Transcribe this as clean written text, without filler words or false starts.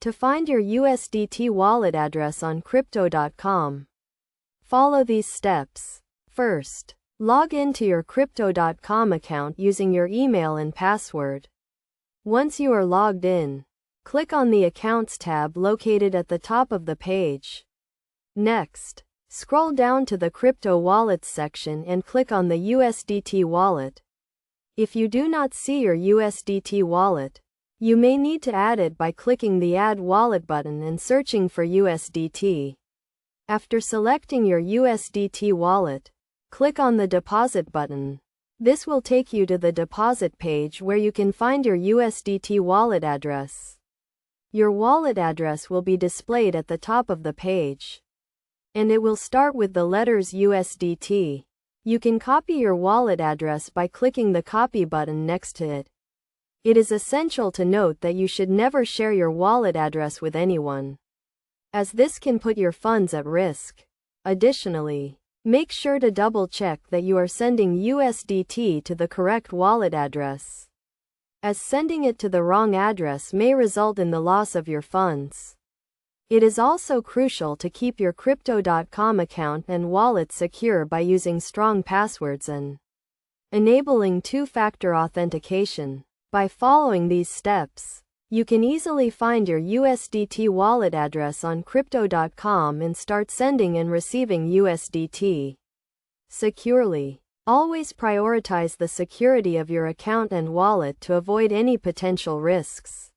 To find your USDT wallet address on Crypto.com, follow these steps. First, log into your Crypto.com account using your email and password. Once you are logged in, click on the Accounts tab located at the top of the page. Next, scroll down to the Crypto Wallets section and click on the USDT wallet. If you do not see your USDT wallet, you may need to add it by clicking the Add Wallet button and searching for USDT. After selecting your USDT wallet, click on the Deposit button. This will take you to the deposit page where you can find your USDT wallet address. Your wallet address will be displayed at the top of the page, and it will start with the letters USDT. You can copy your wallet address by clicking the Copy button next to it. It is essential to note that you should never share your wallet address with anyone, as this can put your funds at risk. Additionally, make sure to double-check that you are sending USDT to the correct wallet address, as sending it to the wrong address may result in the loss of your funds. It is also crucial to keep your Crypto.com account and wallet secure by using strong passwords and enabling two-factor authentication. By following these steps, you can easily find your USDT wallet address on Crypto.com and start sending and receiving USDT securely. Always prioritize the security of your account and wallet to avoid any potential risks.